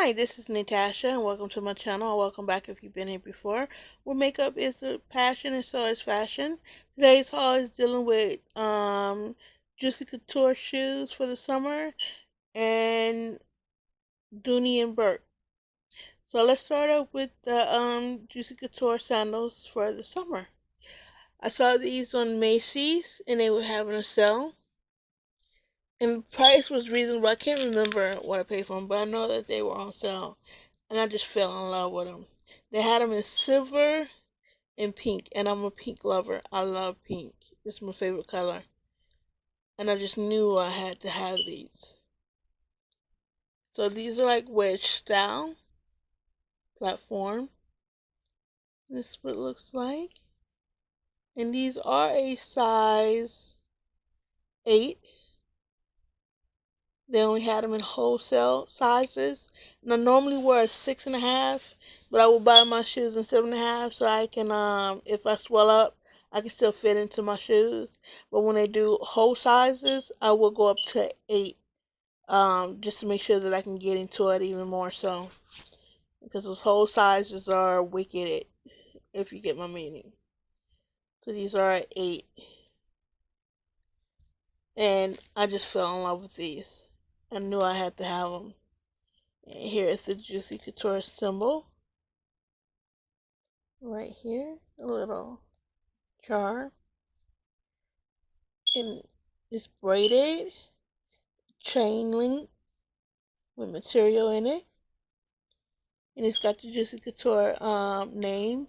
Hi, this is Natasha, and welcome to my channel. Or welcome back if you've been here before. Where makeup is a passion and so is fashion. Today's haul is dealing with Juicy Couture shoes for the summer and Dooney and Bourke. So let's start off with the Juicy Couture sandals for the summer. I saw these on Macy's and they were having a sale. And the price was reasonable. I can't remember what I paid for them, but I know that they were on sale. And I just fell in love with them. They had them in silver and pink, and I'm a pink lover. I love pink. It's my favorite color. And I just knew I had to have these. So these are like wedge style platform. This is what it looks like. And these are a size 8. They only had them in wholesale sizes. And I normally wear a 6.5, but I will buy my shoes in 7.5 so I can, if I swell up, I can still fit into my shoes. But when they do whole sizes, I will go up to 8, just to make sure that I can get into it even more so. Because those whole sizes are wicked, if you get my meaning. So these are at 8. And I just fell in love with these. I knew I had to have them. And here is the Juicy Couture symbol. Right here, a little jar. And it's braided, chain link with material in it. And it's got the Juicy Couture name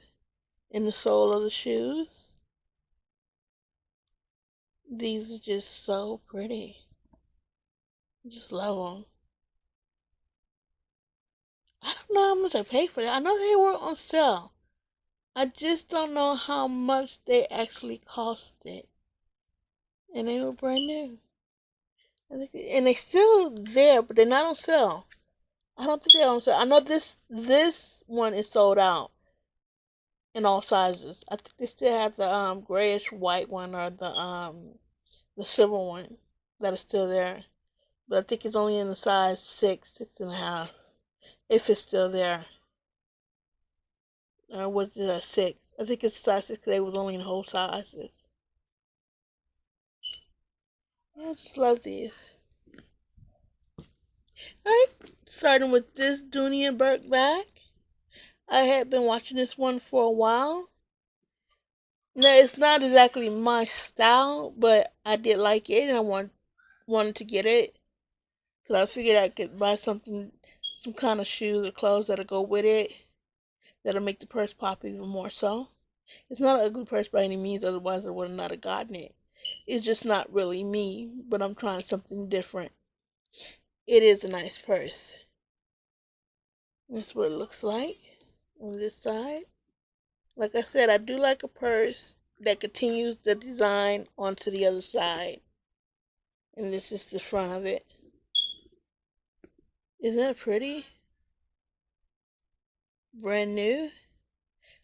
in the sole of the shoes. These are just so pretty. I just love them. I don't know how much I paid for them. I know they were on sale. I just don't know how much they actually costed. And they were brand new. And they're still there, but they're not on sale. I don't think they're on sale. I know this one is sold out in all sizes. I think they still have the grayish white one or the silver one that is still there. But I think it's only in the size 6, 6.5, if it's still there. Or was it a 6? I think it's size 6 because they was only in whole sizes. Yeah, I just love these. Alright, starting with this Dooney and Bourke bag. I had been watching this one for a while. Now, it's not exactly my style, but I did like it and I wanted to get it. Because I figured I could buy something, some kind of shoes or clothes that'll go with it. That'll make the purse pop even more so. It's not an ugly purse by any means, otherwise I would not have gotten it. It's just not really me, but I'm trying something different. It is a nice purse. That's what it looks like on this side. Like I said, I do like a purse that continues the design onto the other side. And this is the front of it. Isn't that pretty? Brand new.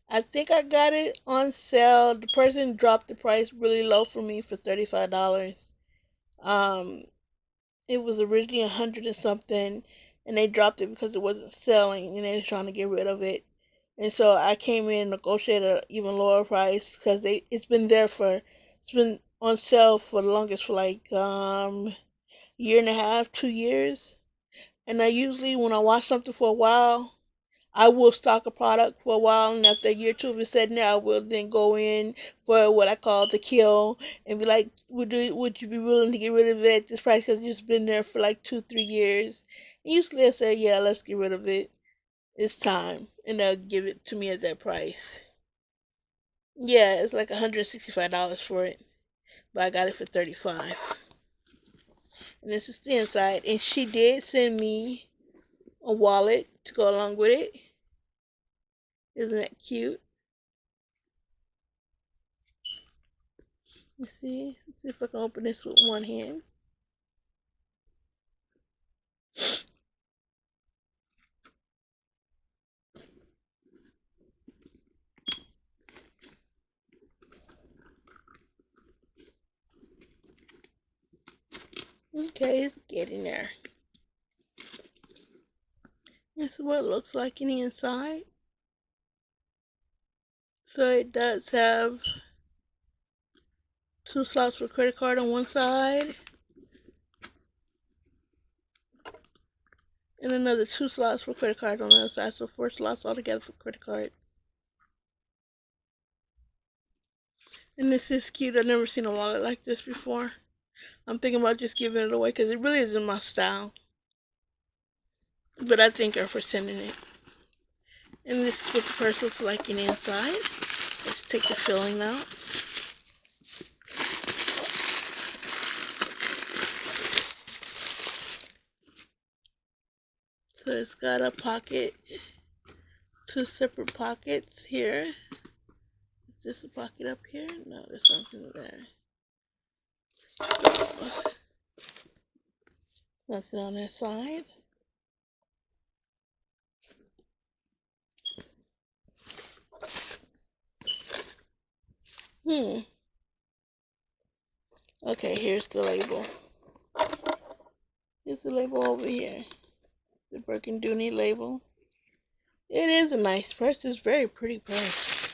I think I got it on sale. The person dropped the price really low for me for $35. Um, it was originally 100 and something, and they dropped it because it wasn't selling, and they were trying to get rid of it. And so I came in and negotiated an even lower price because it's been on sale for the longest for like year and a half, 2 years. And I usually when I watch something for a while, I will stock a product for a while, and after a year or two of it sitting there, I will then go in for what I call the kill and be like, would you be willing to get rid of it at this price? Because it's been there for like 2, 3 years. And usually I say, yeah, let's get rid of it. It's time. And they'll give it to me at that price. Yeah, it's like $165 for it. But I got it for 35. And this is the inside. And she did send me a wallet to go along with it. Isn't that cute? Let's see. Let's see if I can open this with one hand. Okay, it's getting there. This is what it looks like in the inside. So it does have 2 slots for credit card on one side and another 2 slots for credit card on the other side. So 4 slots altogether for credit card. And this is cute. I've never seen a wallet like this before. I'm thinking about just giving it away because it really isn't my style. But I thank her for sending it. And this is what the purse looks like in the inside. Let's take the filling out. So it's got a pocket, 2 separate pockets here. Is this a pocket up here? No, there's something there. So, nothing on this side. Okay, here's the label. Here's the label over here. The Bourke and Dooney label. It is a nice purse. It's a very pretty purse.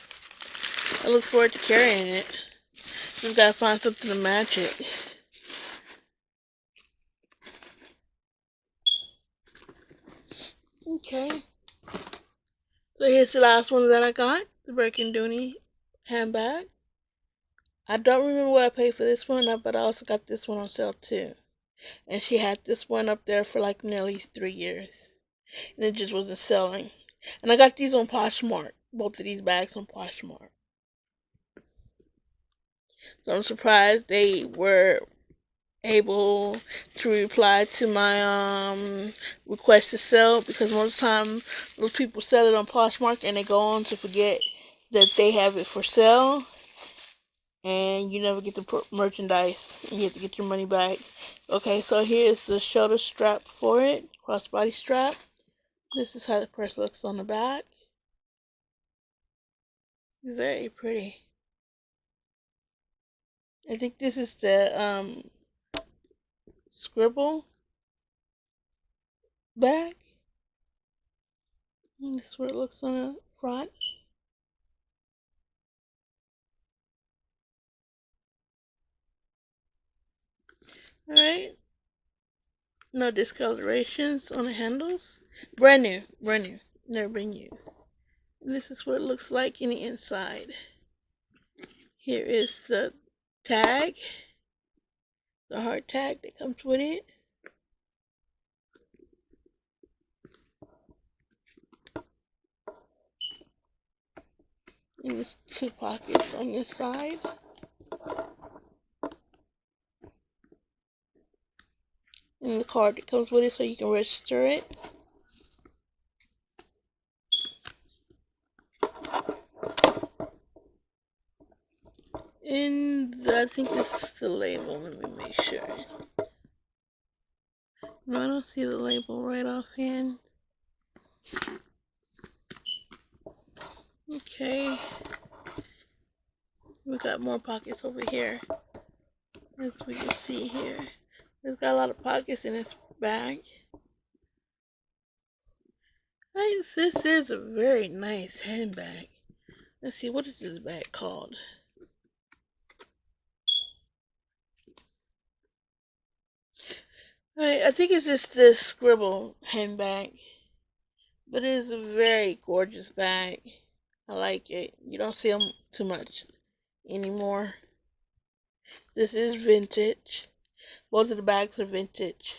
I look forward to carrying it. Just gotta find something to match it. Okay. So here's the last one that I got. The Bourke and Dooney handbag. I don't remember what I paid for this one, but I also got this one on sale too. And she had this one up there for like nearly 3 years. And it just wasn't selling. And I got these on Poshmark. Both of these bags on Poshmark. So I'm surprised they were able to reply to my request to sell, because most of the time those people sell it on Poshmark and they go on to forget that they have it for sale, and you never get the merchandise and you have to get your money back. Okay, so here's the shoulder strap for it, crossbody strap. This is how the purse looks on the back. Very pretty. I think this is the scribble bag. And this is what it looks on the front. Alright. No discolorations on the handles. Brand new. Brand new. Never been used. And this is what it looks like in the inside. Here is the tag. The hard tag that comes with it. And there's 2 pockets on this side. And the card that comes with it so you can register it. And I think this is the label. Let me make sure. No, I don't see the label right offhand. Okay. We got more pockets over here. As we can see here. It's got a lot of pockets in this bag. This is a very nice handbag. Let's see, what is this bag called? Alright, I think it's just this scribble handbag. But it is a very gorgeous bag. I like it. You don't see them too much anymore. This is vintage. Both of the bags are vintage.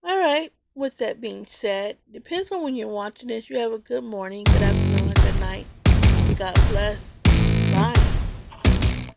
Alright, with that being said, depends on when you're watching this. You have a good morning, good afternoon, or good night. God bless. Bye.